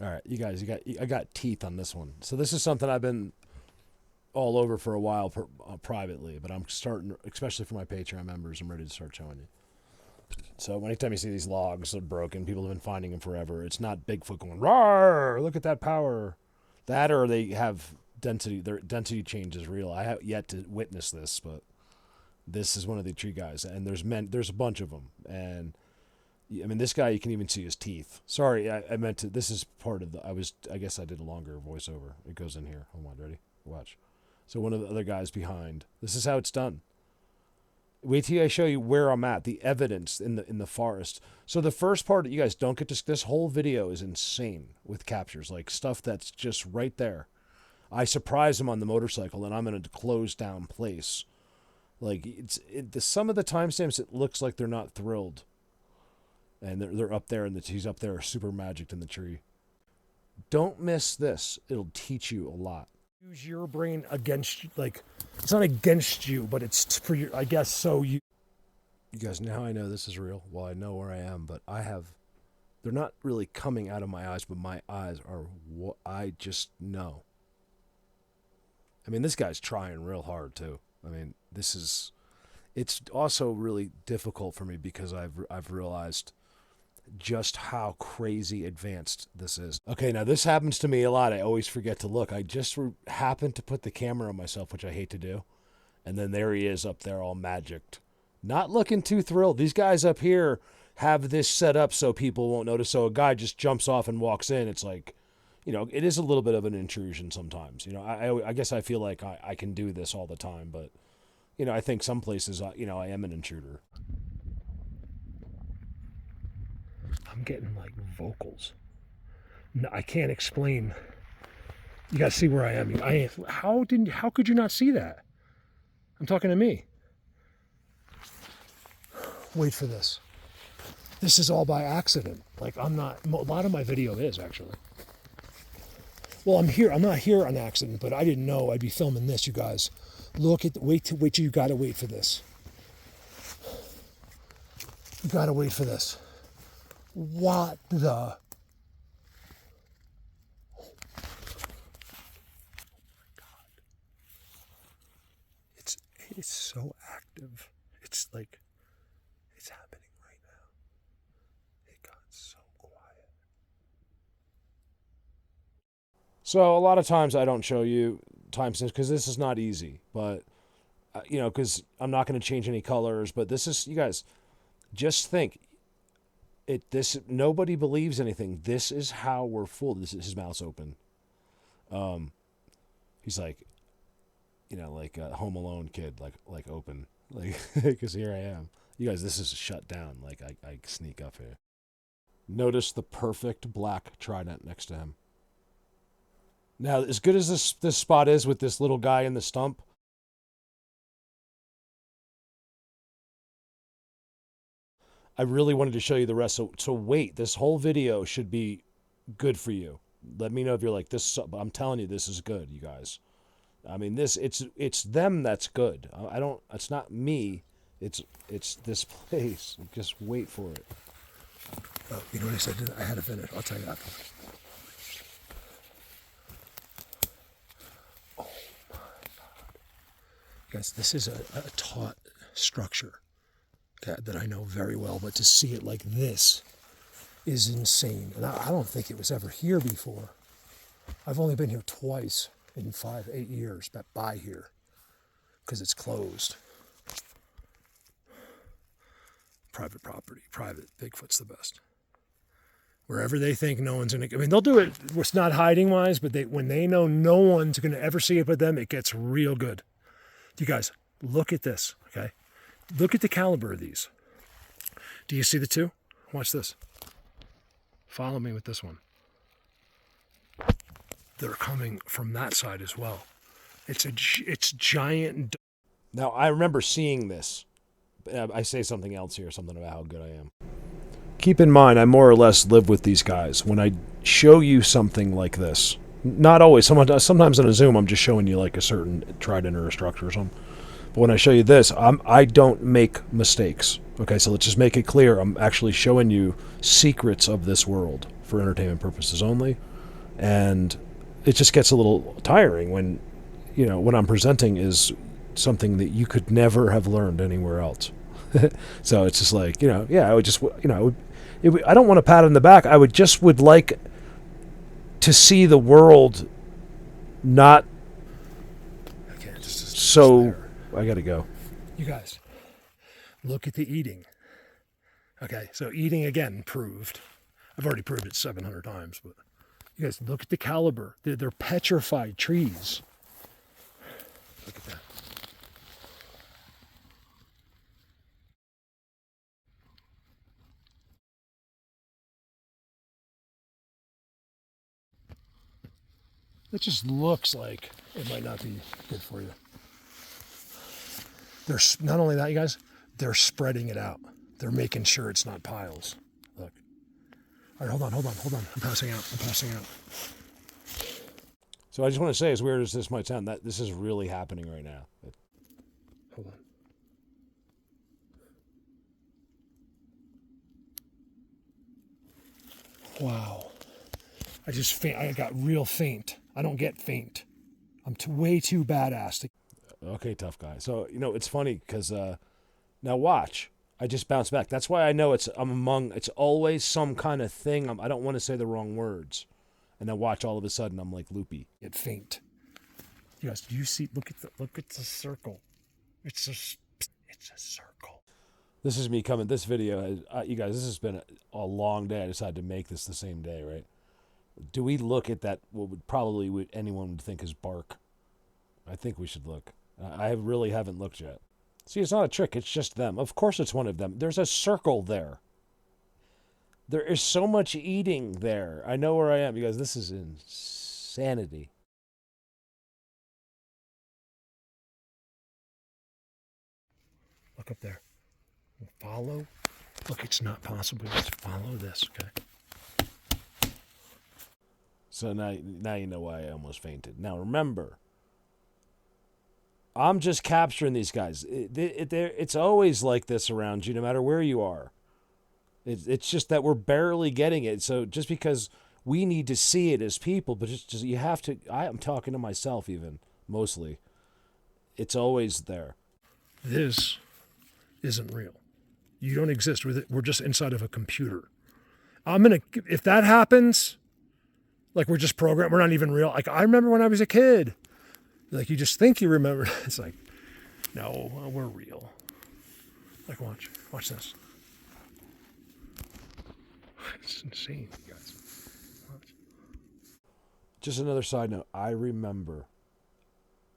All right, you guys, I got teeth on this one. So this is something I've been all over for a while privately, but I'm starting, especially for my Patreon members, I'm ready to start showing you. So anytime you see these logs that are broken, people have been finding them forever. It's not Bigfoot going, "Rawr, look at that power." That or they have density, their density change is real. I have yet to witness this, but this is one of the tree guys, and there's a bunch of them. And I mean, this guy, you can even see his teeth. Sorry, I meant to, this is part of I guess I did a longer voiceover. It goes in here. Hold on, ready? Watch. So one of the other guys behind, this is how it's done. Wait till I show you where I'm at, the evidence in the forest. So the first part, you guys don't get to, this whole video is insane with captures, like stuff that's just right there. I surprise him on the motorcycle, and I'm in a closed down place. Like some of the timestamps, it looks like they're not thrilled, and they're up there, and he's up there, super magicked in the tree. Don't miss this; it'll teach you a lot. Use your brain against you, like it's not against you, but it's for your, I guess. So you guys, now I know this is real. Well, I know where I am, but they're not really coming out of my eyes, but my eyes are what I just know. I mean, this guy's trying real hard too. I mean, it's also really difficult for me because I've realized just how crazy advanced this is. Okay, now this happens to me a lot. I always forget to look. I just happen to put the camera on myself, which I hate to do. And then there he is up there all magicked. Not looking too thrilled. These guys up here have this set up so people won't notice. So a guy just jumps off and walks in. It's like, it is a little bit of an intrusion sometimes. I guess I feel like I can do this all the time, but, I think some places, I am an intruder. I'm getting like vocals. No, I can't explain. You gotta see where I am. How could you not see that? I'm talking to me. Wait for this. This is all by accident. Like a lot of my video is actually. Well, I'm not here on accident, but I didn't know I'd be filming this, you guys. Wait till you gotta wait for this. You gotta wait for this. What the? Oh my God. It's so active. It's like, it's happening right now. It got so quiet. So a lot of times I don't show you timestamps because this is not easy, but because I'm not going to change any colors, but this is, you guys, just think. Nobody believes anything. This is how we're fooled. This is his mouth's open. He's like, like a Home Alone kid, like open, like because here I am. You guys, this is shut down. Like I sneak up here. Notice the perfect black trident next to him. Now, as good as this spot is with this little guy in the stump, I really wanted to show you the rest. So wait, this whole video should be good for you. Let me know if you're like this. I'm telling you, this is good, you guys. I mean, it's them that's good. It's not me. It's this place. Just wait for it. Oh, you know what I said? I had to finish. I'll tell you that. Oh my God, guys, this is a taut structure that I know very well, but to see it like this is insane. And I don't think it was ever here before. I've only been here twice in 8 years, by here, because it's closed. Private property, private. Bigfoot's the best. Wherever they think no one's going to, I mean, they'll do it. It's not hiding wise, but when they know no one's going to ever see it but them, it gets real good. You guys, look at this, okay? Look at the caliber of these. Do you see the two? Watch this. Follow me with this one. They're coming from that side as well. It's giant. Now, I remember seeing this. I say something else here, something about how good I am. Keep in mind, I more or less live with these guys. When I show you something like this, not always, sometimes on a Zoom, I'm just showing you like a certain trident or a structure or something. when I show you this, I don't make mistakes. Okay, so let's just make it clear. I'm actually showing you secrets of this world for entertainment purposes only. And it just gets a little tiring when, what I'm presenting is something that you could never have learned anywhere else. So it's just like, I would just, I don't want to pat on the back. I would like to see the world not so. I gotta go. You guys, look at the eating. Okay, so eating again proved. I've already proved it 700 times, but you guys look at the caliber. They're petrified trees. Look at that. It just looks like it might not be good for you. They're not only that, you guys, they're spreading it out. They're making sure it's not piles. Look. All right, hold on. I'm passing out. So I just want to say, as weird as this might sound, that this is really happening right now. Hold on. Wow. I got real faint. I don't get faint. I'm way too badass. Okay, tough guy. So, it's funny because now watch. I just bounced back. That's why I know it's always some kind of thing. I don't want to say the wrong words. And then watch, all of a sudden I'm like loopy. Get faint. You guys, do you see? Look at the circle. It's a circle. This is me coming. This video, you guys, this has been a long day. I decided to make this the same day, right? Do we look at that? What anyone would think is bark? I think we should look. I really haven't looked yet. See, it's not a trick. It's just them. Of course it's one of them. There's a circle there. There is so much eating there. I know where I am. You guys, this is insanity. Look up there. Follow. Look, it's not possible. Let's follow this, okay? So now you know why I almost fainted. Now remember, I'm just capturing these guys. It's always like this around you, no matter where you are. It's just that we're barely getting it. So just because we need to see it as people, but just you have to. I'm talking to myself even, mostly. It's always there. This isn't real. You don't exist with it. We're just inside of a computer. If that happens, like we're just programmed, we're not even real. Like I remember when I was a kid. Like you just think you remember. It's like, no, we're real. Like watch this. It's insane, you guys. Watch. Just another side note. I remember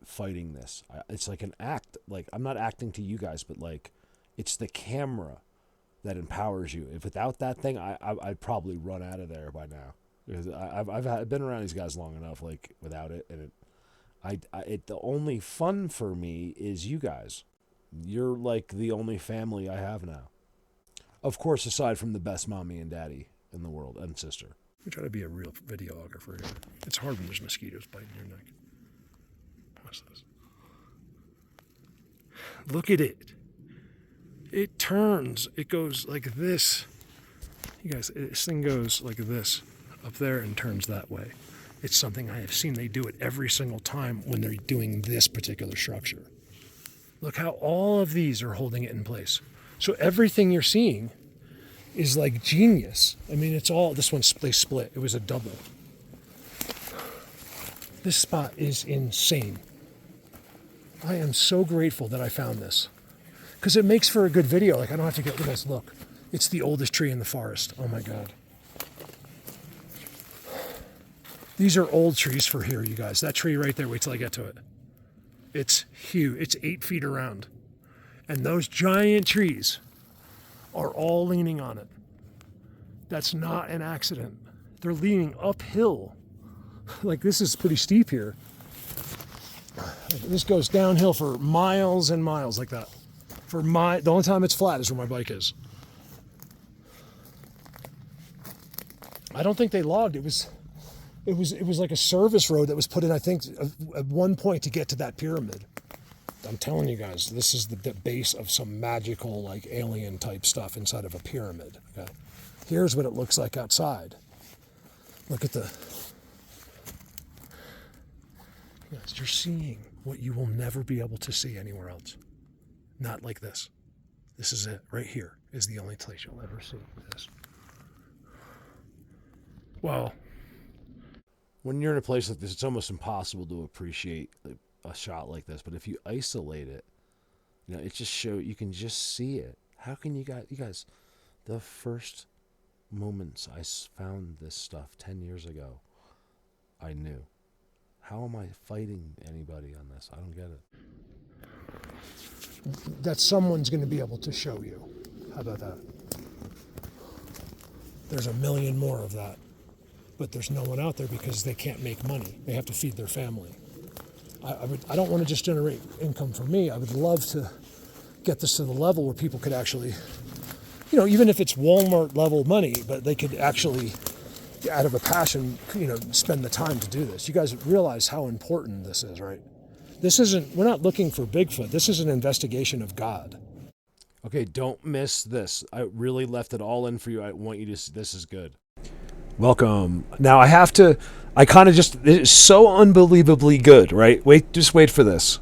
fighting this. It's like an act. Like I'm not acting to you guys, but like it's the camera that empowers you. If without that thing, I'd probably run out of there by now. Because I've been around these guys long enough. Like without it, and the only fun for me is you guys. You're like the only family I have now. Of course, aside from the best mommy and daddy in the world and sister. We try to be a real videographer here. It's hard when there's mosquitoes biting your neck. What's this? Look at it. It turns. It goes like this. You guys, this thing goes like this up there and turns that way. It's something I have seen. They do it every single time when they're doing this particular structure. Look how all of these are holding it in place. So everything you're seeing is like genius. I mean, it's all, this one, they split. It was a double. This spot is insane. I am so grateful that I found this. Because it makes for a good video. Like, I don't have to get, you guys, look. It's the oldest tree in the forest. Oh my God. These are old trees for here, you guys. That tree right there, wait till I get to it. It's huge. It's 8 feet around. And those giant trees are all leaning on it. That's not an accident. They're leaning uphill. Like this is pretty steep here. This goes downhill for miles and miles like that. The only time it's flat is where my bike is. I don't think they logged. It was like a service road that was put in, I think, at one point to get to that pyramid. I'm telling you guys, this is the base of some magical, like alien type stuff inside of a pyramid. Okay, here's what it looks like outside. Look at the. Guys, you're seeing what you will never be able to see anywhere else. Not like this. This is it. Right here is the only place you'll ever see this. Well, when you're in a place like this, it's almost impossible to appreciate a shot like this. But if you isolate it, it just you can just see it. How can you guys, the first moments I found this stuff 10 years ago, I knew. How am I fighting anybody on this? I don't get it. That someone's going to be able to show you. How about that? There's a million more of that. But there's no one out there because they can't make money. They have to feed their family. I don't want to just generate income for me. I would love to get this to the level where people could actually, even if it's Walmart level money, but they could actually, out of a passion, spend the time to do this. You guys realize how important this is, right? We're not looking for Bigfoot. This is an investigation of God. Okay, don't miss this. I really left it all in for you. I want you to, this is good. Welcome. Now it's so unbelievably good, right? Just wait for this.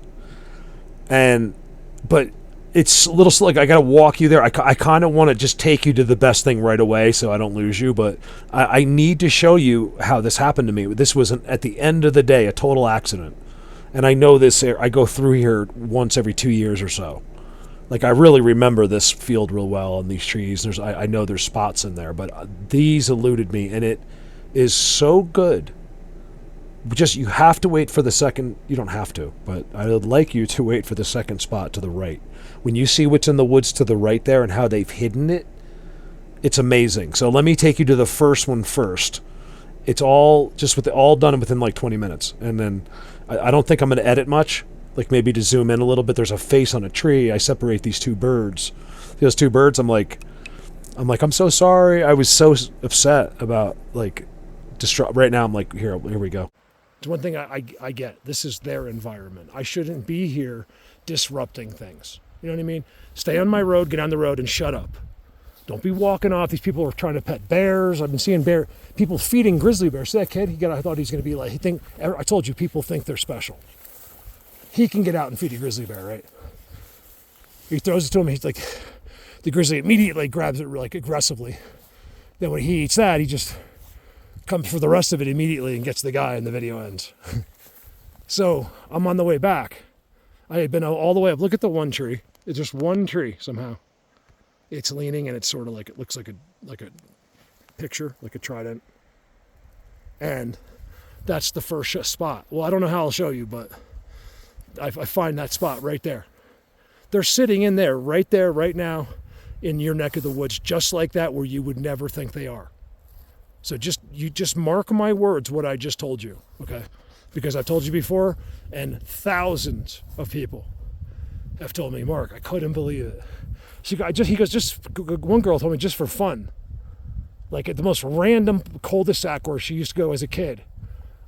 But it's a little like I got to walk you there. I kind of want to just take you to the best thing right away so I don't lose you, but I need to show you how this happened to me. This was, at the end of the day, a total accident. And I know this, I go through here once every 2 years or so. Like, I really remember this field real well and these trees. I know there's spots in there, but these eluded me, and it is so good. Just, you have to wait for the second. You don't have to, but I would like you to wait for the second spot to the right. When you see what's in the woods to the right there and how they've hidden it, it's amazing. So let me take you to the first one first. It's all done within like 20 minutes, and then I don't think I'm going to edit much. Like, maybe to zoom in a little bit. There's a face on a tree. I separate these two birds. Those two birds, I'm like, I'm so sorry. I was so upset about, like, distraught. Right now, I'm like, here we go. It's one thing I get. This is their environment. I shouldn't be here disrupting things. You know what I mean? Stay on my road, get on the road, and shut up. Don't be walking off. These people are trying to pet bears. I've been seeing people feeding grizzly bears. See that kid? I thought he's going to be like, I told you, people think they're special. He can get out and feed a grizzly bear, right? He throws it to him. He's like, the grizzly immediately grabs it like aggressively. Then when he eats that, he just comes for the rest of it immediately and gets the guy, and the video ends. So I'm on the way back. I had been all the way up. Look at the one tree. It's just one tree somehow. It's leaning, and it's sort of like, it looks like a picture, like a trident. And that's the first spot. Well, I don't know how I'll show you, but I find that spot right there. They're sitting in there, right now, in your neck of the woods, just like that, where you would never think they are. So you just mark my words, what I just told you, okay? Because I've told you before, and thousands of people have told me, Mark, I couldn't believe it. One girl told me just for fun, like at the most random cul-de-sac where she used to go as a kid.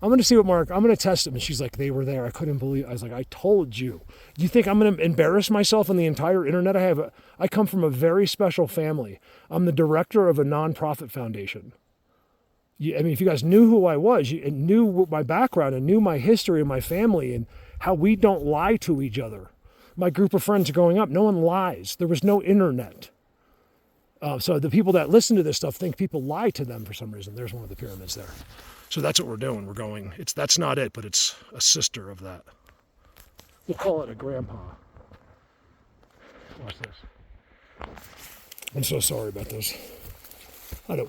I'm going to see I'm going to test them. And she's like, they were there. I couldn't believe it. I was like, I told you. You think I'm going to embarrass myself on the entire internet? I come from a very special family. I'm the director of a nonprofit foundation. If you guys knew who I was, and knew my background, and knew my history and my family, and how we don't lie to each other. My group of friends growing up, no one lies. There was no internet. So the people that listen to this stuff think people lie to them for some reason. There's one of the pyramids there. So that's what we're doing. We're going, that's not it, but it's a sister of that. We'll call it a grandpa. Watch this. I'm so sorry about those.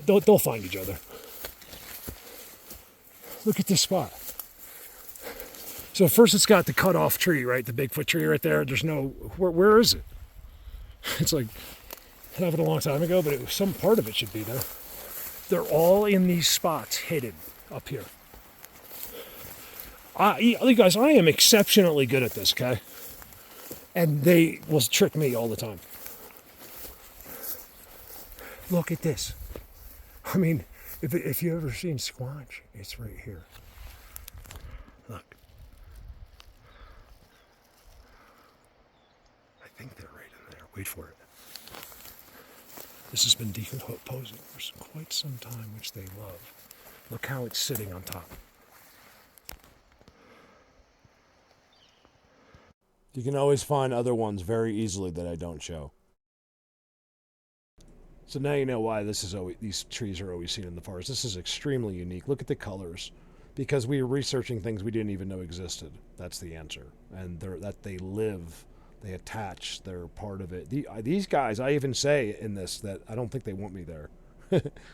They'll find each other. Look at this spot. So first it's got the cut off tree, right? The Bigfoot tree right there. There's no, where is it? It's like, it happened a long time ago, but some part of it should be there. They're all in these spots hidden up here. You guys, I am exceptionally good at this, okay? And they will trick me all the time. Look at this. I mean, if you've ever seen Squatch, it's right here. Look. Wait for it. This has been decomposing for quite some time, which they love. Look how it's sitting on top. You can always find other ones very easily that I don't show. So now you know why these trees are always seen in the forest. This is extremely unique. Look at the colors. Because we were researching things we didn't even know existed. That's the answer. And that they live, they attach, they're part of it. These guys, I even say in this that I don't think they want me there.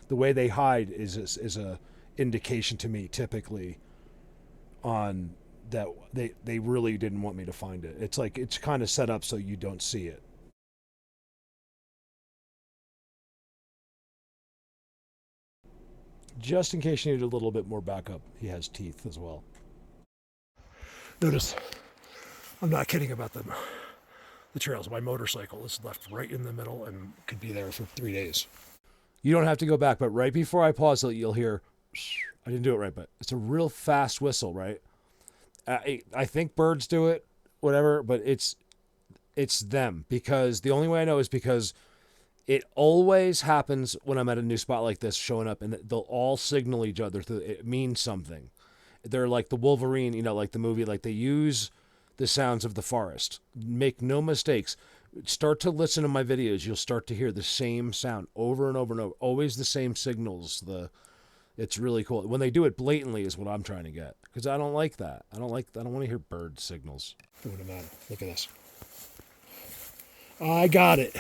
The way they hide is a indication to me typically on that they really didn't want me to find it. It's like it's kind of set up so you don't see it. Just in case you need a little bit more backup, he has teeth as well. Notice, I'm not kidding about the trails. My motorcycle is left right in the middle and could be there for 3 days. You don't have to go back, but right before I pause it, you'll hear, I didn't do it right, but it's a real fast whistle, right? I think birds do it, whatever, but it's them, because the only way I know is because it always happens when I'm at a new spot like this showing up, and they'll all signal each other. It means something. They're like the Wolverine, like the movie, like they use the sounds of the forest. Make no mistakes. Start to listen to my videos. You'll start to hear the same sound over and over and over. Always the same signals. It's really cool. When they do it blatantly is what I'm trying to get. Because I don't like that. I don't want to hear bird signals. It wouldn't matter. Look at this. I got it.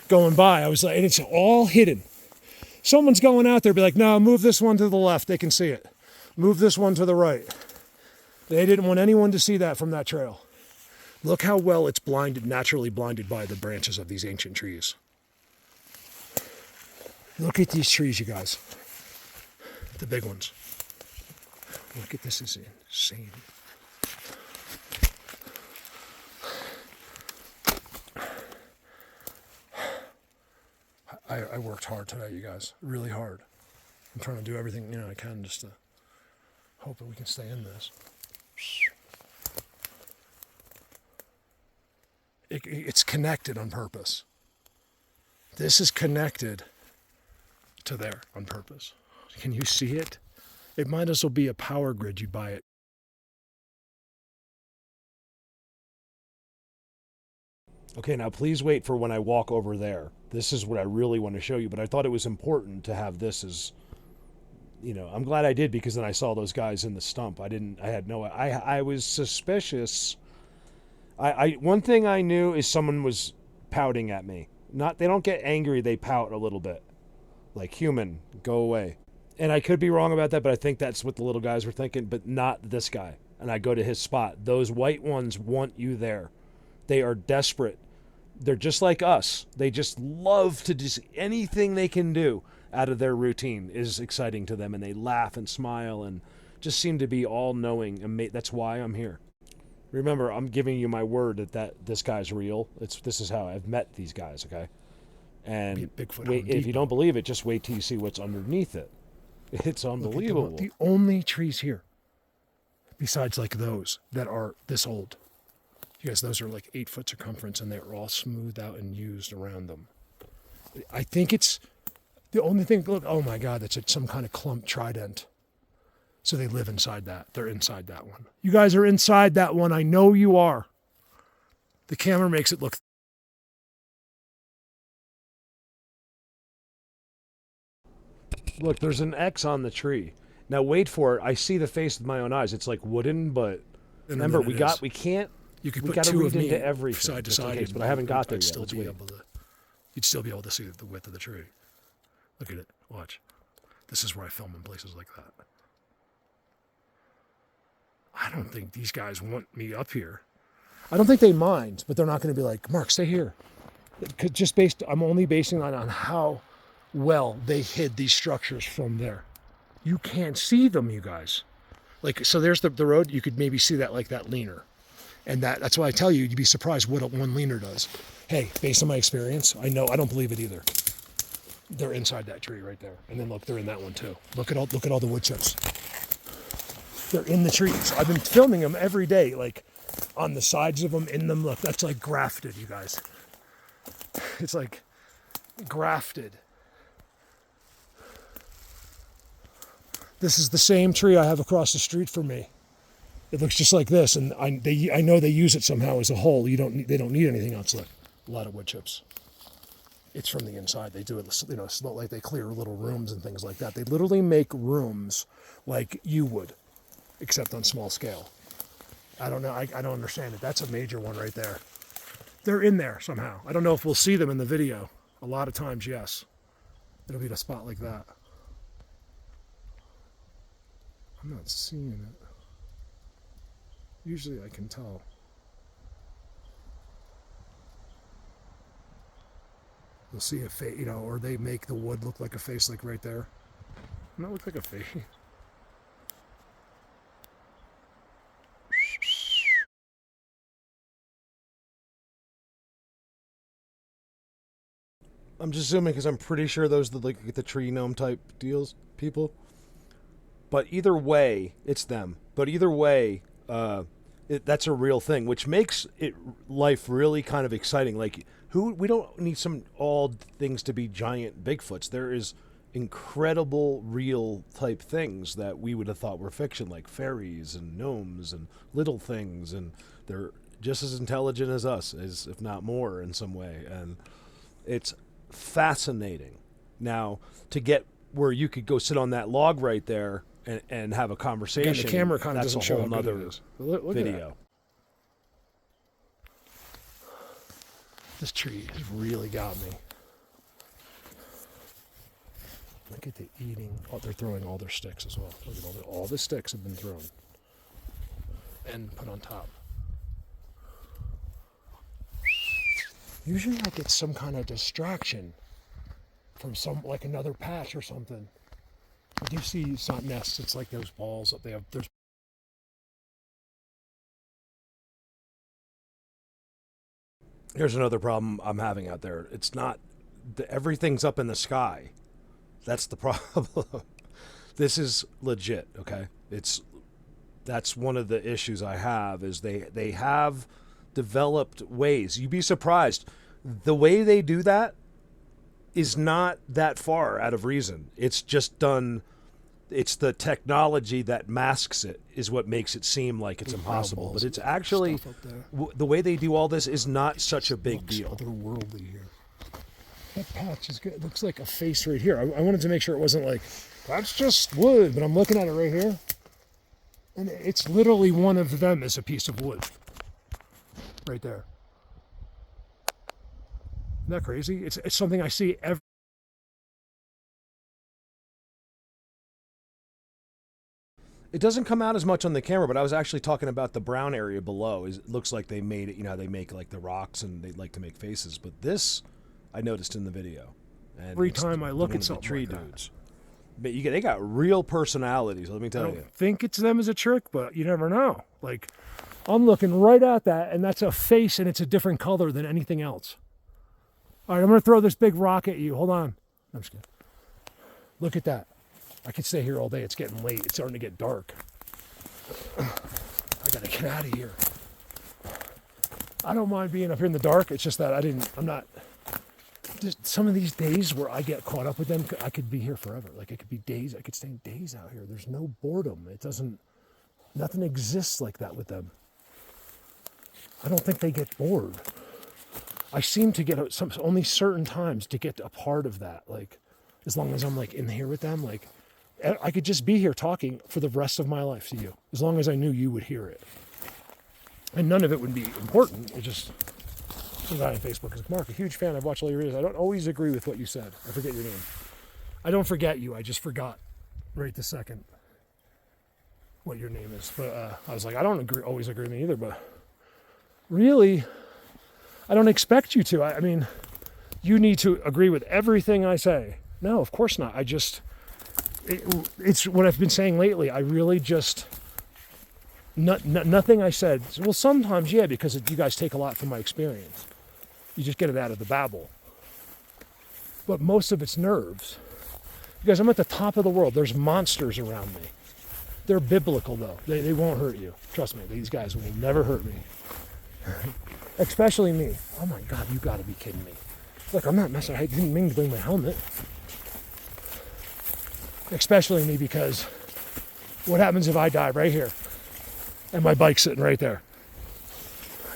Going by, I was like, and it's all hidden. Someone's going out there, be like, no, move this one to the left. They can see it. Move this one to the right. They didn't want anyone to see that from that trail. Look how well it's naturally blinded by the branches of these ancient trees. Look at these trees, you guys. The big ones. Look at this, is insane. I worked hard today, you guys, really hard. I'm trying to do everything I can just to hope that we can stay in this. It's connected on purpose. This is connected to there on purpose. Can you see it? It might as well be a power grid. You buy it. Okay, now please wait for when I walk over there. This is what I really want to show you, but I thought it was important to have this as, I'm glad I did, because then I saw those guys in the stump. I was suspicious. One thing I knew is someone was pouting at me. They don't get angry, they pout a little bit. Like, human, go away. And I could be wrong about that, but I think that's what the little guys were thinking, but not this guy. And I go to his spot. Those white ones want you there. They are desperate. They're just like us. They just love to do anything they can do out of their routine is exciting to them, and they laugh and smile and just seem to be all-knowing. And that's why I'm here. Remember, I'm giving you my word that this guy's real. This is how I've met these guys, okay? And Bigfoot, wait, if you don't believe it, just wait till you see what's underneath it. It's unbelievable. The only trees here, besides like those that are this old, you guys, those are like 8 foot circumference, and they're all smoothed out and used around them. I think it's the only thing. Look, oh my God, that's some kind of clump trident. So they live inside that. They're inside that one. You guys are inside that one. I know you are. The camera makes it look. Look, there's an X on the tree. Now wait for it. I see the face with my own eyes. It's like wooden, but remember, we can't. You could we put got to two read of me into everything side to side, case, but I haven't got there yet. You'd still be able to see the width of the tree. Look at it. Watch. This is where I film in places like that. I don't think these guys want me up here. I don't think they mind, but they're not going to be like, Mark, stay here. I'm only basing on how well they hid these structures from there. You can't see them, you guys. So there's the road. You could maybe see that, like that leaner. And that's why I tell you, you'd be surprised what one leaner does. Hey, based on my experience, I don't believe it either. They're inside that tree right there. And then look, they're in that one too. Look at all the wood chips. They're in the trees. I've been filming them every day, like on the sides of them, in them. Look, that's like grafted, you guys. it's like grafted. This is the same tree I have across the street from me. It looks just like this, and I know they use it somehow as a hole. They don't need anything else. Look, a lot of wood chips. It's from the inside. They do it, it's not like they clear little rooms and things like that. They literally make rooms like you would, except on small scale. I don't know. I don't understand it. That's a major one right there. They're in there somehow. I don't know if we'll see them in the video. A lot of times, yes. It'll be in a spot like that. I'm not seeing it. Usually I can tell. You'll see a face, or they make the wood look like a face, like right there. Doesn't that look like a face? I'm just zooming because I'm pretty sure those are like the tree gnome type people. But either way, it's them. But either way, that's a real thing, which makes life really kind of exciting. Like, we don't need all things to be giant Bigfoots. There is incredible real type things that we would have thought were fiction, like fairies and gnomes and little things, and they're just as intelligent as us, if not more in some way. And it's fascinating. Now, to get where you could go sit on that log right there and have a conversation. Again, the camera kind of doesn't show how good it is. Look video. This tree has really got me. Look at the eating. Oh, they're throwing all their sticks as well. Look at all the sticks have been thrown and put on top. Usually I get some kind of distraction from like another patch or something. I do see it's not nests, it's like those balls that they have. Here's another problem I'm having out there. It's not, everything's up in the sky. That's the problem. This is legit, okay? That's one of the issues I have, is they have developed ways. You'd be surprised. The way they do that is not that far out of reason. It's just done. It's the technology that masks it is what makes it seem like it's impossible. But it's actually, the way they do all this is not such a big deal. Otherworldly here. That patch is good. It looks like a face right here. I wanted to make sure it wasn't like, that's just wood, but I'm looking at it right here. And it's literally one of them is a piece of wood. Right there. Isn't that crazy? It's something I see every. It doesn't come out as much on the camera, but I was actually talking about the brown area below. It looks like they made it, they make like the rocks and they like to make faces. But this, I noticed in the video. And every time I look at some something tree like dudes. But they got real personalities, let me tell you. I don't think it's them as a trick, but you never know. Like, I'm looking right at that, and that's a face, and it's a different color than anything else. All right, I'm going to throw this big rock at you. Hold on. I'm just kidding. Look at that. I could stay here all day. It's getting late. It's starting to get dark. I got to get out of here. I don't mind being up here in the dark. It's just that I'm not. Just some of these days where I get caught up with them, I could be here forever. Like, it could be days. I could stay days out here. There's no boredom. Nothing exists like that with them. I don't think they get bored. I seem to get only certain times to get a part of that. Like, as long as I'm like in here with them, like I could just be here talking for the rest of my life to you, as long as I knew you would hear it. And none of it would be important. It just, some guy on Facebook is, Mark, a huge fan. I've watched all your videos. I don't always agree with what you said. I forget your name. I don't forget you. I just forgot right this second what your name is. But I was like, I don't always agree with me either, but really, I don't expect you to. I mean, you need to agree with everything I say. No, of course not. It's what I've been saying lately. I really just, nothing I said. Well, sometimes, yeah, because you guys take a lot from my experience. You just get it out of the babble. But most of it's nerves. You guys, I'm at the top of the world. There's monsters around me. They're biblical, though. They won't hurt you. Trust me, these guys will never hurt me. Especially me. Oh my God, you gotta be kidding me. Look, I'm not messing. I didn't mean to bring my helmet. Especially me, because what happens if I die right here and my bike's sitting right there?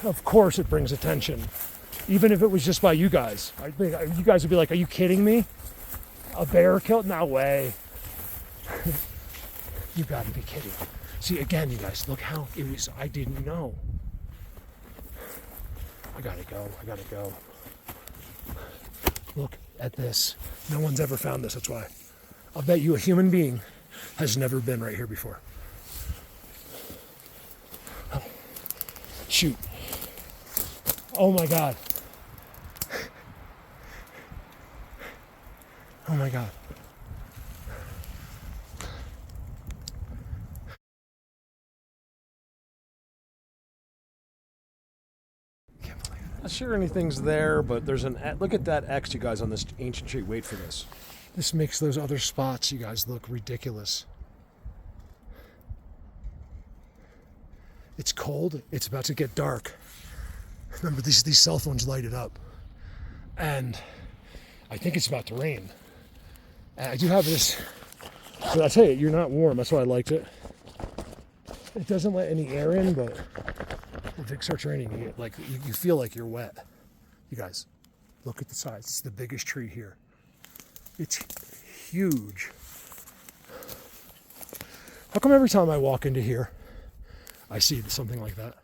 Of course it brings attention. Even if it was just by you guys. You guys would be like, are you kidding me? A bear killed? No way. You gotta be kidding. See, again, you guys, look how it was. I didn't know. I gotta go. Look at this. No one's ever found this, that's why. I'll bet you a human being has never been right here before. Oh, shoot. Oh my God. Oh my God. Not sure anything's there, but there's look at that X, you guys, on this ancient tree. Wait for this. This makes those other spots, you guys, look ridiculous. It's cold. It's about to get dark. Remember, these cell phones light it up. And I think it's about to rain. And I do have this, but I tell you, you're not warm. That's why I liked it. It doesn't let any air in, but if it starts raining, you feel like you're wet. You guys, look at the size. It's the biggest tree here. It's huge. How come every time I walk into here, I see something like that?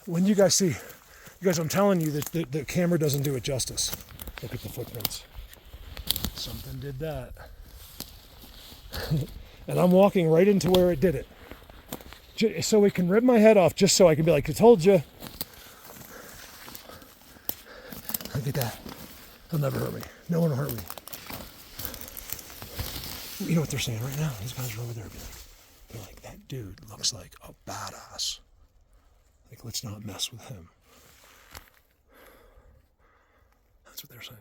When you guys see, you guys, I'm telling you that the camera doesn't do it justice. Look at the footprints. Something did that. And I'm walking right into where it did it. So it can rip my head off, just so I can be like, I told you. Look at that. He'll never hurt me. No one will hurt me. You know what they're saying right now? These guys are over there. They're like, that dude looks like a badass. Like, let's not mess with him. That's what they're saying.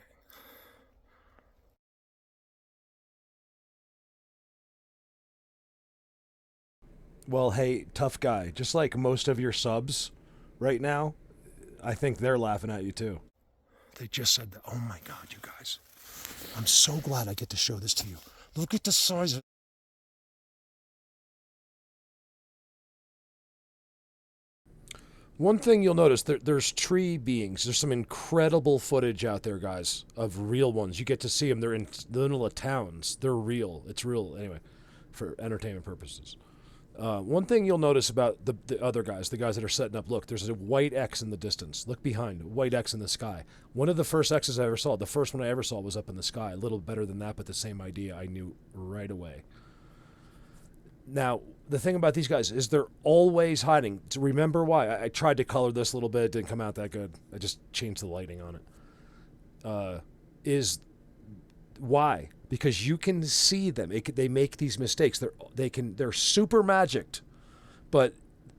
Well, hey, tough guy. Just like most of your subs right now, I think they're laughing at you too. They just said that. Oh my God, you guys. I'm so glad I get to show this to you. Look at the size of it. One thing you'll notice, there's tree beings. There's some incredible footage out there, guys, of real ones. You get to see them. They're in the middle of towns. They're real. It's real, anyway, for entertainment purposes. One thing you'll notice about the other guys, the guys that are setting up, look, there's a white X in the distance. Look behind, white X in the sky. One of the first X's I ever saw, the first one I ever saw was up in the sky. A little better than that, but the same idea I knew right away. Now, the thing about these guys is they're always hiding. To remember why, I tried to color this a little bit. It didn't come out that good. I just changed the lighting on it. Is why? Because you can see them. They make these mistakes. They're super magicked, but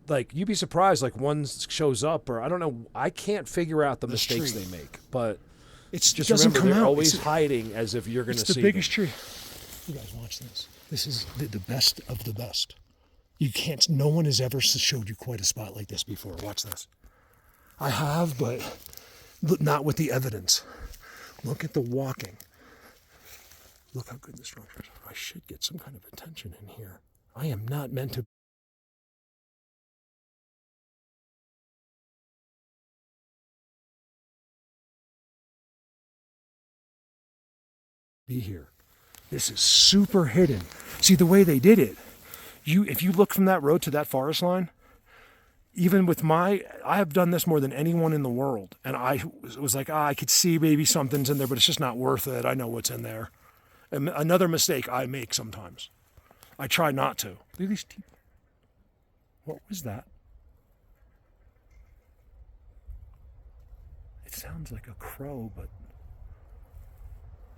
like you'd be surprised. Like one shows up, or I don't know. I can't figure out the mistakes they make. But It's just doesn't remember, come they're out. always hiding as if you're going to see It's the biggest them. tree. You guys watch this. This is the best of the best. You can't. No one has ever showed you quite a spot like this before. Watch this. I have, but not with the evidence. Look at the walking. Look how good the structure is. I should get some kind of attention in here. I am not meant to. Be here. This is super hidden. See the way they did it. If you look from that road to that forest line, even with I have done this more than anyone in the world, and I was like, I could see maybe something's in there, but it's just not worth it. I know what's in there. And another mistake I make sometimes. I try not to. Look at these teeth. What was that? It sounds like a crow, but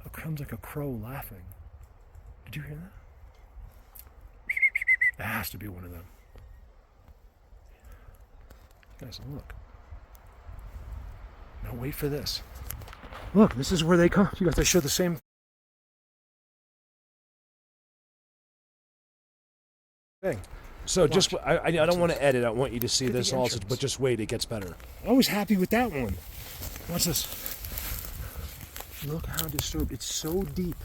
it sounds like a crow laughing. Did you hear that? It has to be one of them. Guys, look. Now wait for this. Look, this is where they come. You guys, I show the same thing. So Watch. just, I don't want to edit. I want you to see Look at this the also, entrance. but just wait, it gets better. I was happy with that one. Watch this. Look how disturbed. It's so deep.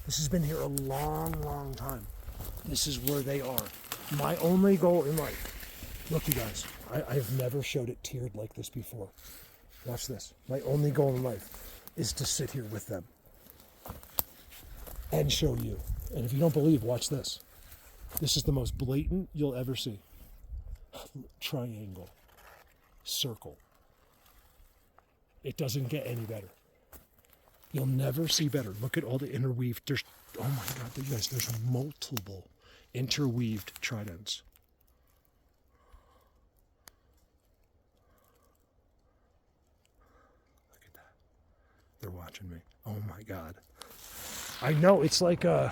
This has been here a long, long time. This is where they are. My only goal in life. Look, you guys. I've never showed it tiered like this before. Watch this. My only goal in life is to sit here with them and show you. And if you don't believe, watch this. This is the most blatant you'll ever see. Triangle. Circle. It doesn't get any better. You'll never see better. Look at all the interweaved. There's, oh my God, you guys, there's multiple interweaved tridents. Look at that. They're watching me. Oh my God. I know it's like I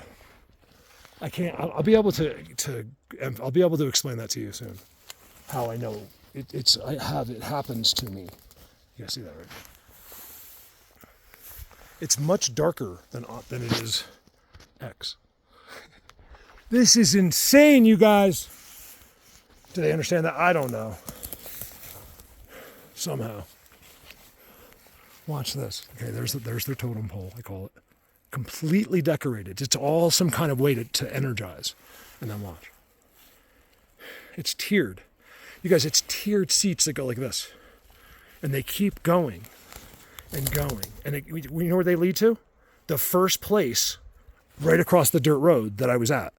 can't. I'll be able to. I'll be able to explain that to you soon. How I know it's. I have it happens to me. You guys see that, right? It's much darker than it is X. This is insane, you guys. Do they understand that? I don't know. Somehow. Watch this. Okay, there's their totem pole, I call it. Completely decorated. It's all some kind of way to energize. And then watch. It's tiered. You guys, it's tiered seats that go like this. And they keep going and going. And you know where they lead to? The first place right across the dirt road that I was at.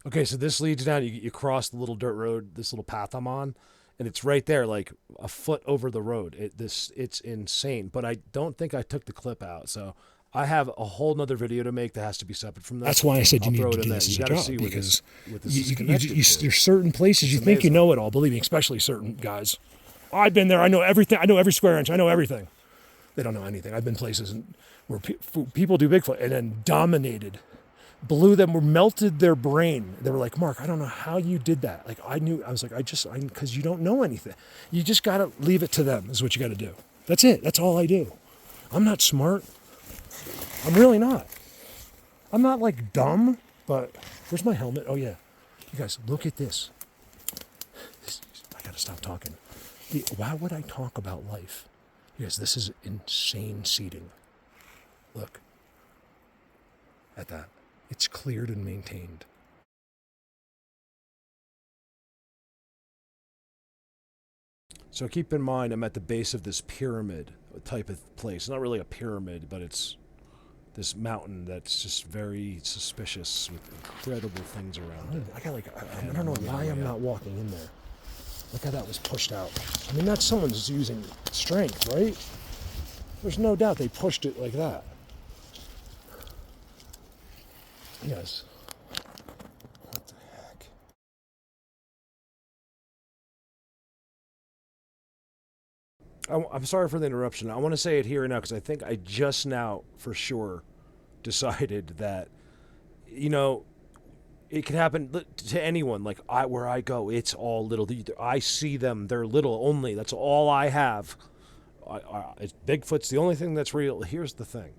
Okay, so this leads down. You cross the little dirt road, this little path I'm on, and it's right there, like a foot over the road. It's insane. But I don't think I took the clip out, so I have a whole nother video to make that has to be separate from this. That's why I said you need throw to it do in this there. as You a gotta job, see because what this is connected to. there's certain places you It's think you amazing. know it all. Believe me, especially certain guys. I've been there. I know everything. I know every square inch. I know everything. They don't know anything. I've been places where people do Bigfoot and then dominated, blew them, melted their brain. They were like, Mark, I don't know how you did that. Like I was like, because you don't know anything. You just got to leave it to them is what you got to do. That's it. That's all I do. I'm not smart. I'm really not. I'm not like dumb, but where's my helmet? Oh yeah. You guys, look at this. I got to stop talking. Why would I talk about life? You guys, this is insane seating. Look at that. It's cleared and maintained. So keep in mind, I'm at the base of this pyramid type of place. It's not really a pyramid, but it's this mountain that's just very suspicious with incredible things around it. I got like, I don't know why I'm not walking in there. Look how that was pushed out. I mean, that's someone's using strength, right? There's no doubt they pushed it like that. Yes. What the heck? I'm sorry for the interruption. I want to say it here and now because I think I just now, for sure, decided that, you know, it can happen to anyone. Like where I go, it's all little. I see them; they're little only. That's all I have. Bigfoot's the only thing that's real. Here's the thing: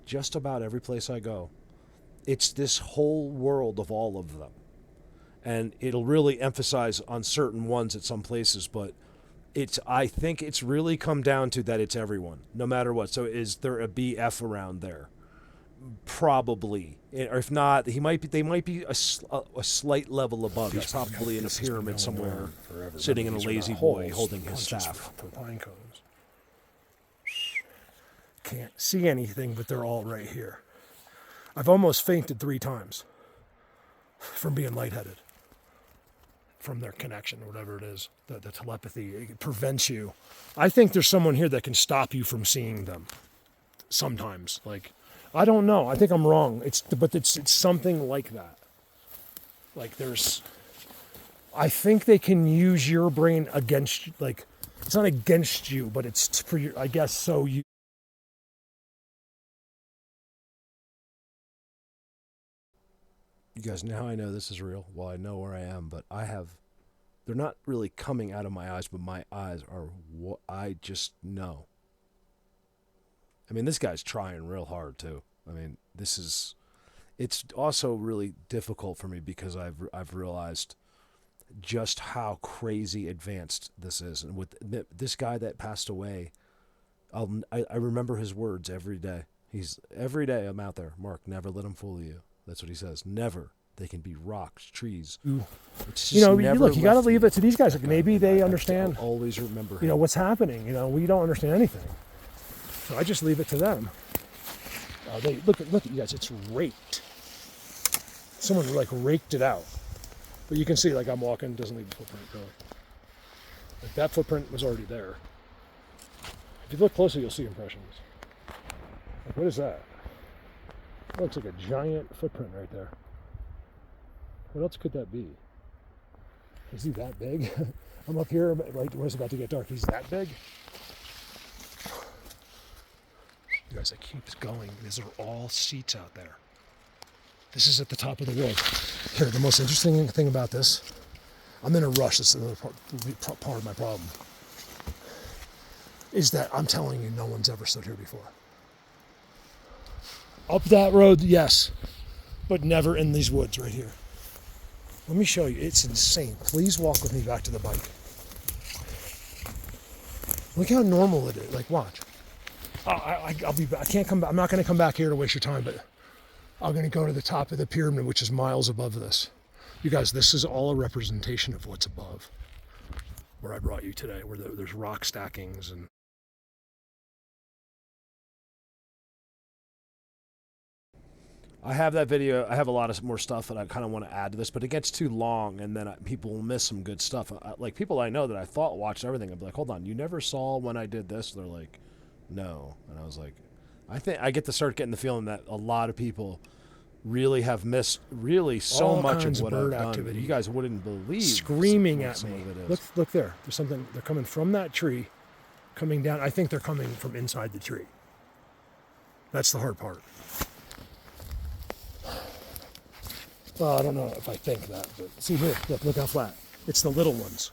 just about every place I go, it's this whole world of all of them, and it'll really emphasize on certain ones at some places, but. I think it's really come down to that it's everyone, no matter what. So is there a BF around there? Probably. Or if not, they might be a slight level above. He's probably in a pyramid somewhere, sitting in a lazy boy holding his staff. For pine cones. Can't see anything, but they're all right here. I've almost fainted 3 times from being lightheaded. From their connection, or whatever it is, the telepathy, it prevents you. I think there's someone here that can stop you from seeing them. Sometimes, like, I don't know. I think I'm wrong. It's something like that. Like I think they can use your brain against you. Like, it's not against you, but it's for your. I guess so. You guys, now I know this is real. Well, I know where I am, but they're not really coming out of my eyes, but my eyes are what I just know. I mean, this guy's trying real hard too. I mean, it's also really difficult for me because I've realized just how crazy advanced this is. And with this guy that passed away, I remember his words every day. Every day I'm out there, Mark, never let them fool you. That's what he says. Never. They can be rocks, trees. It's just look, you got to leave it to these guys. Like, maybe they understand. I'll always remember. What's happening. We don't understand anything. So I just leave it to them. They look at you guys. It's raked. Someone like raked it out. But you can see, like, I'm walking, doesn't leave a footprint really. Like, that footprint was already there. If you look closer, you'll see impressions. Like, what is that? That looks like a giant footprint right there. What else could that be? Is he that big? I'm up here, like, when it's about to get dark. He's that big? You guys, it keeps going. These are all seats out there. This is at the top of the road. Here, the most interesting thing about this, I'm in a rush. That's another part of my problem. Is that I'm telling you, no one's ever stood here before. Up that road, yes, but never in these woods right here. Let me show you. It's insane. Please walk with me back to the bike. Look how normal it is. Like, watch. I'll be back. I can't come back. I'm not going to come back here to waste your time, but I'm going to go to the top of the pyramid, which is miles above this. You guys, this is all a representation of what's above where I brought you today, where there's rock stackings and I have that video. I have a lot of more stuff that I kind of want to add to this, but it gets too long, and then people will miss some good stuff. Like people I know that I thought watched everything. I'd be like, "Hold on, you never saw when I did this?" They're like, "No," and I was like, "I think I get to start getting the feeling that a lot of people really have missed so all much kinds of what bird I've activity. done. You guys wouldn't believe screaming at some me. of it is. Look there. There's something. They're coming from that tree, coming down. I think they're coming from inside the tree. That's the hard part. Well, I don't know if I think that, but see here, look how flat. It's the little ones.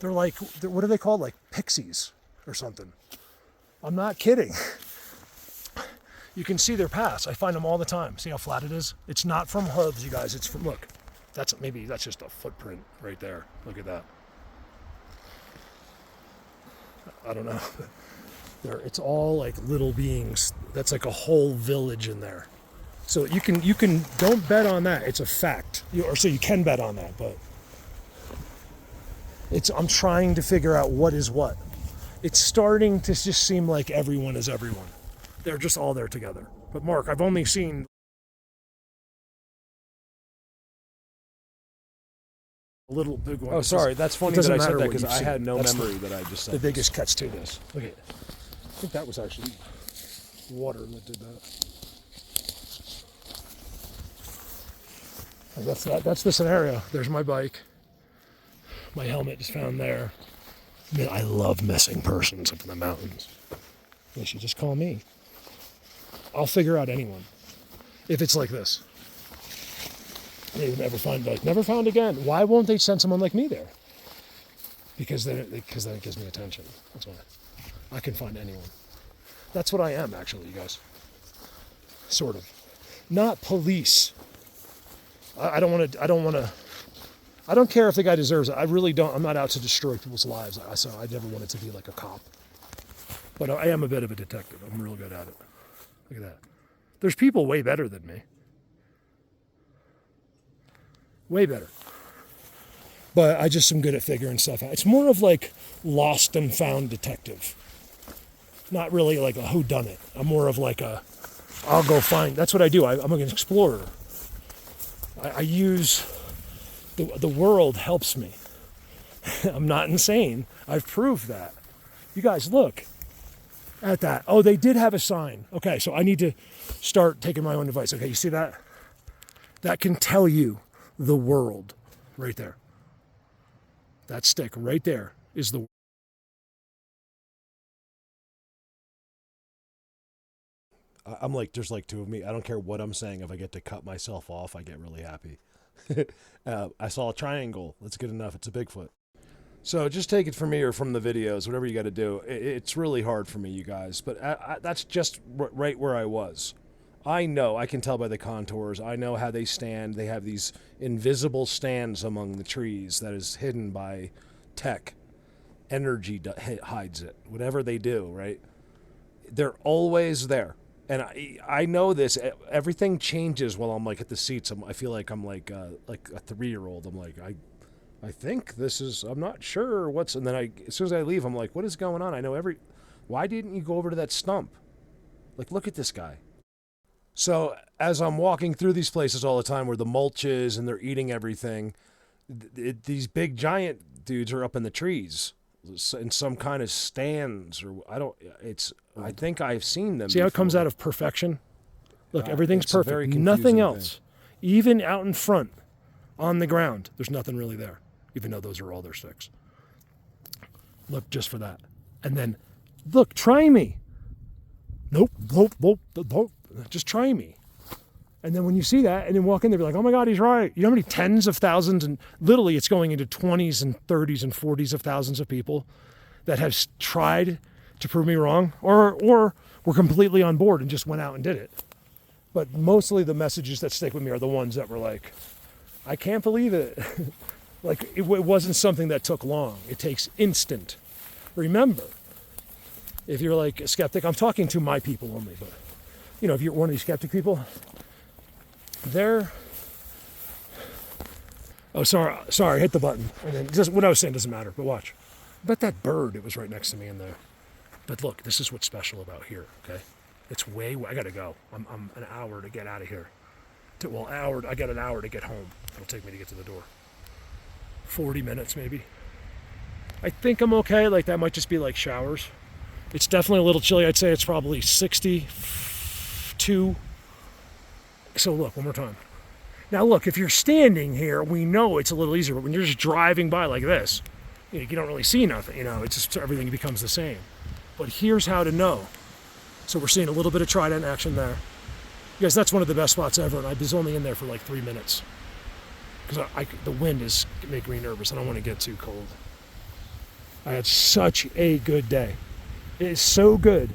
They're like, what are they called? Like pixies or something. I'm not kidding. You can see their paths. I find them all the time. See how flat it is? It's not from hooves, you guys. It's from, look, that's just a footprint right there. Look at that. I don't know. It's all like little beings. That's like a whole village in there. So you can don't bet on that. It's a fact. So you can bet on that, but I'm trying to figure out what is what. It's starting to just seem like everyone is everyone. They're just all there together. But Mark, I've only seen a little big one. Oh, sorry. That's funny that I said that because I had no That's memory that I just said. The biggest catch to this. Look at it. I think that was actually water that did that. That's the scenario. There's my bike. My helmet is found there. Man, I love missing persons up in the mountains. They should just call me. I'll figure out anyone. If it's like this. They would never find, like, never found again. Why won't they send someone like me there? Because then it gives me attention. That's why. I can find anyone. That's what I am, actually, you guys. Sort of. Not police. I don't care if the guy deserves it. I really don't. I'm not out to destroy people's lives. So I never wanted to be like a cop. But I am a bit of a detective. I'm real good at it. Look at that. There's people way better than me. Way better. But I just am good at figuring stuff out. It's more of like lost and found detective. Not really like a whodunit. I'm more of like I'll go find. That's what I do. I'm an explorer. I use the world helps me. I'm not insane. I've proved that. You guys, look at that. Oh, they did have a sign. Okay, so I need to start taking my own advice. Okay, you see that? That can tell you the world right there. That stick right there is the I'm like, there's like two of me. I don't care what I'm saying. If I get to cut myself off, I get really happy. I saw a triangle. That's good enough. It's a Bigfoot. So just take it from me or from the videos, whatever you got to do. It's really hard for me, you guys. But that's just right where I was. I know. I can tell by the contours. I know how they stand. They have these invisible stands among the trees that is hidden by tech. Energy hides it. Whatever they do, right? They're always there. And I know this. Everything changes while I'm like at the seats. I feel like I'm like a 3-year-old. I'm like, I think this is, I'm not sure what's, and then as soon as I leave, I'm like, what is going on? I know why didn't you go over to that stump? Like, look at this guy. So as I'm walking through these places all the time where the mulch is and they're eating everything, these big giant dudes are up in the trees in some kind of stands or I think I've seen them. See how it comes out of perfection? Look, everything's it's a very perfect. confusing Nothing else. thing. Even out in front, on the ground, there's nothing really there, even though those are all their sticks. Look just for that. And then, look, try me. Nope. Just try me. And then when you see that and then walk in there, be like, oh my God, he's right. You know how many tens of thousands and literally it's going into 20s and 30s and 40s of thousands of people that have tried to prove me wrong or were completely on board and just went out and did it. But mostly the messages that stick with me are the ones that were like, I can't believe it. Like it wasn't something that took long. It takes instant. Remember, if you're like a skeptic, I'm talking to my people only, but you know, if you're one of these skeptic people, oh, sorry, hit the button. And then just what I was saying doesn't matter, but watch. But that bird, it was right next to me in there. But look, this is what's special about here, okay? It's I gotta go. I'm an hour to get out of here. I got an hour to get home. It'll take me to get to the door. 40 minutes maybe. I think I'm okay. Like that might just be like showers. It's definitely a little chilly. I'd say it's probably 62. So look, one more time. Now look, if you're standing here, we know it's a little easier, but when you're just driving by like this, you don't really see nothing, it's just everything becomes the same. But here's how to know. So we're seeing a little bit of trident action there. Guys, that's one of the best spots ever, and I was only in there for like 3 minutes. Because the wind is making me nervous. I don't want to get too cold. I had such a good day. It is so good.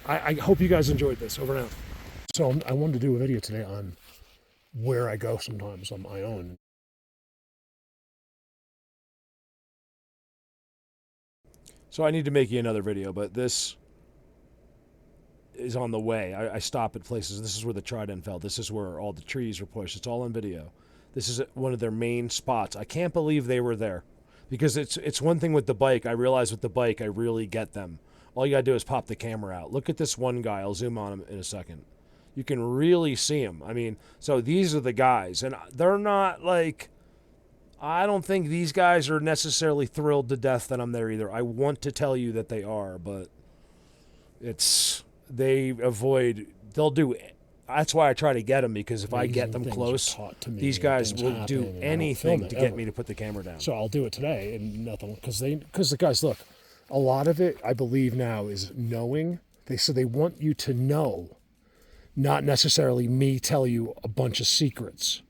I hope you guys enjoyed this. Over and out. So I wanted to do a video today on where I go sometimes on my own. So I need to make you another video, but this is on the way. I stop at places. This is where the trident fell. This is where all the trees were pushed. It's all on video. This is one of their main spots. I can't believe they were there. Because it's one thing with the bike. I realize with the bike, I really get them. All you got to do is pop the camera out. Look at this one guy. I'll zoom on him in a second. You can really see him. I mean, so these are the guys. And they're not like... I don't think these guys are necessarily thrilled to death that I'm there either. I want to tell you that they are, but they'll do... That's why I try to get them, because if I get them close, these guys will do anything to get me to put the camera down. So I'll do it today, and nothing, because the guys, look, a lot of it, I believe now, is knowing. So they want you to know, not necessarily me tell you a bunch of secrets.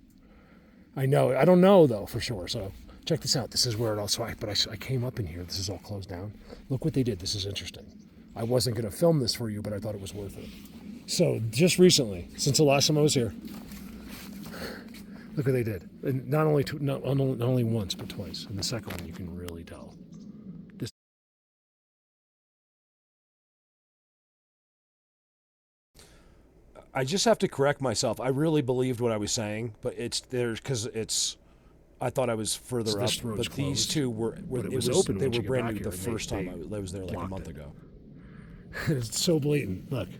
I know, I don't know though for sure. So check this out. This is where it all. But I came up in here. This is all closed down. Look what they did. This is interesting. I wasn't going to film this for you, but I thought it was worth it. So just recently, since the last time I was here, look what they did. And not only once, but twice. And the second one, you can really tell. I just have to correct myself. I really believed what I was saying, but I thought I was further up. But these two were open. They were brand new the first time I was there, like a month ago. It's so blatant. Look.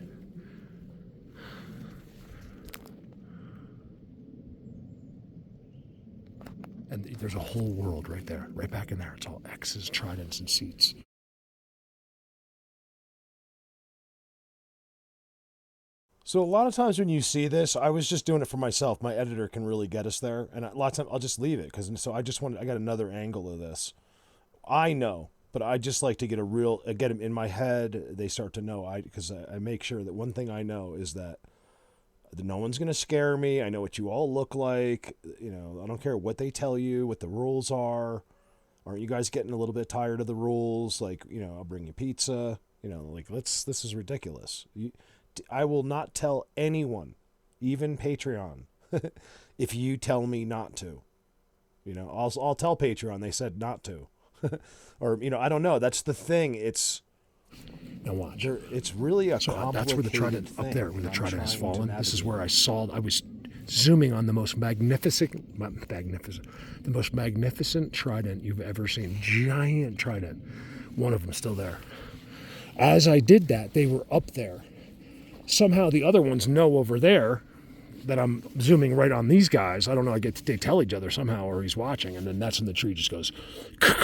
And there's a whole world right there, right back in there. It's all X's, tridents, and seats. So a lot of times when you see this, I was just doing it for myself. My editor can really get us there, and a lot of times I'll just leave it I got another angle of this. I know But I just like to get them in my head. They start to know, because I make sure that one thing I know is that no one's going to scare me. I know what you all look like. I don't care what they tell you, what the rules are. Aren't you guys getting a little bit tired of the rules? Like, I'll bring you pizza. This is ridiculous. I will not tell anyone, even Patreon, if you tell me not to. I'll tell Patreon they said not to. Or, I don't know. That's the thing. Now watch. It's really a complicated that's where the trident thing, up there, where the trident has fallen. This is where I navigate. saw. I was zooming on the most magnificent trident you've ever seen. Giant trident. One of them still there. As I did that, they were up there. Somehow the other ones know over there that I'm zooming right on these guys. I don't know. They tell each other somehow, or he's watching, and then that's when the tree just goes.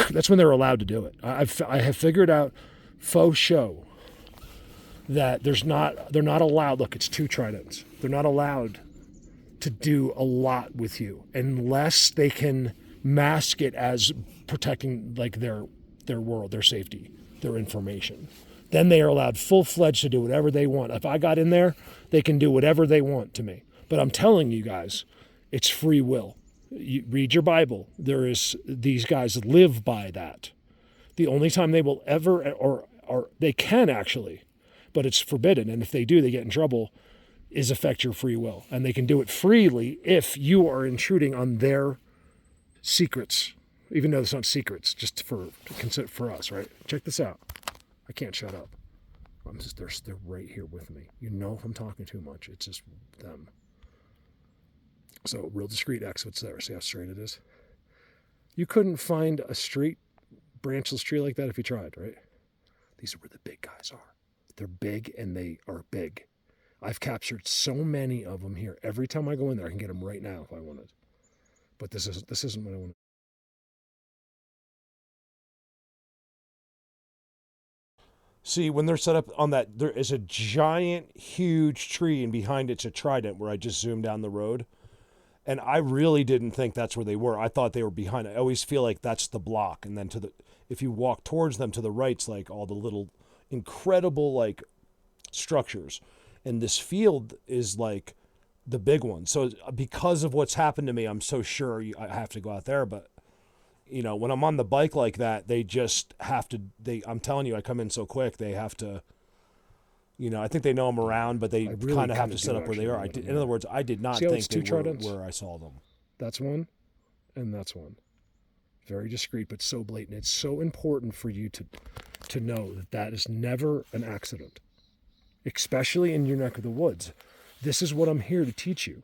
That's when they're allowed to do it. I have figured out faux show that they're not allowed. Look, it's 2 tridents. They're not allowed to do a lot with you unless they can mask it as protecting like their world, their safety, their information. Then they are allowed full-fledged to do whatever they want. If I got in there, they can do whatever they want to me. But I'm telling you guys, it's free will. You read your Bible. These guys live by that. The only time they will ever, or they can actually, but it's forbidden. And if they do, they get in trouble, is affect your free will. And they can do it freely if you are intruding on their secrets, even though it's not secrets, just for us, right? Check this out. I can't shut up. They're right here with me. If I'm talking too much, it's just them. So real discreet X, what's there? See how straight it is? You couldn't find a straight branchless tree like that if you tried, right? These are where the big guys are. They're big and they are big. I've captured so many of them here. Every time I go in there, I can get them right now if I wanted. But this isn't what I want. See, when they're set up on that, there is a giant, huge tree, and behind it's a trident where I just zoomed down the road. And I really didn't think that's where they were. I thought they were behind. I always feel like that's the block. And then if you walk towards them, to the right's like all the little incredible like structures. And this field is like the big one. So because of what's happened to me, I'm so sure I have to go out there. But, when I'm on the bike like that, they just have to, I'm telling you, I come in so quick, they have to, I think they know I'm around, but they really kind of have to set up where they are. In other words, I did not think they were where I saw them. That's one, and that's one. Very discreet, but so blatant. It's so important for you to know that is never an accident, especially in your neck of the woods. This is what I'm here to teach you.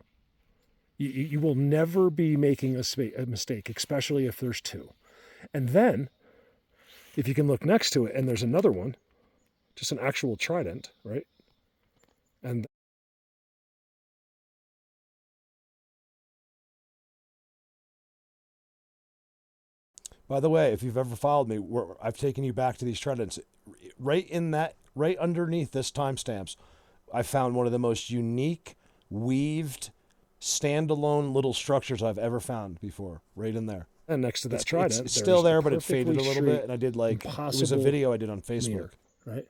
You will never be making a mistake, especially if there's 2. And then, if you can look next to it, and there's another one, just an actual trident, right? And by the way, if you've ever followed me, I've taken you back to these tridents. Right underneath this timestamps, I found one of the most unique, weaved, standalone little structures I've ever found before. Right in there. And next to that trident, it's still there, but it faded a little bit. And I did it was a video I did on Facebook. Leaner, right?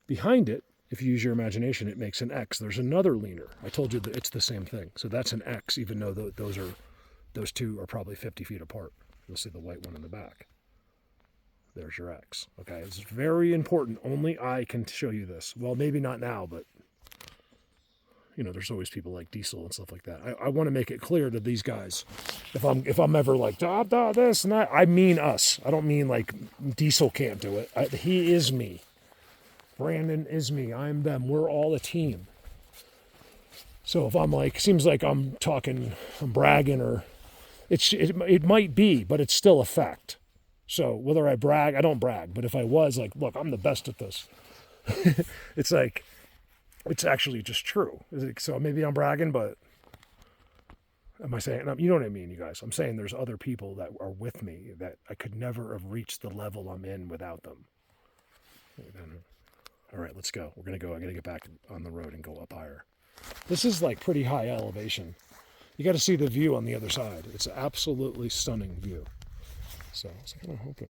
Behind it, if you use your imagination, it makes an X. There's another leaner. I told you that it's the same thing. So that's an X, even though those 2 are probably 50 feet apart. You'll see the white one in the back. There's your X. Okay, it's very important. Only I can show you this. Well, maybe not now, but there's always people like Diesel and stuff like that. I want to make it clear to these guys, if I'm ever like this and that, I mean us. I don't mean like Diesel can't do it. He is me. Brandon is me. I'm them. We're all a team. So if I'm like, seems like I'm bragging, or it might be, but it's still a fact. So whether I brag, I don't brag, but if I was like, look, I'm the best at this. It's like, it's actually just true. So maybe I'm bragging, but am I saying, you know what I mean, you guys? I'm saying there's other people that are with me that I could never have reached the level I'm in without them. All right, let's go. We're going to go. I got to get back on the road and go up higher. This is like pretty high elevation. You got to see the view on the other side. It's an absolutely stunning view. So I was kind of hoping.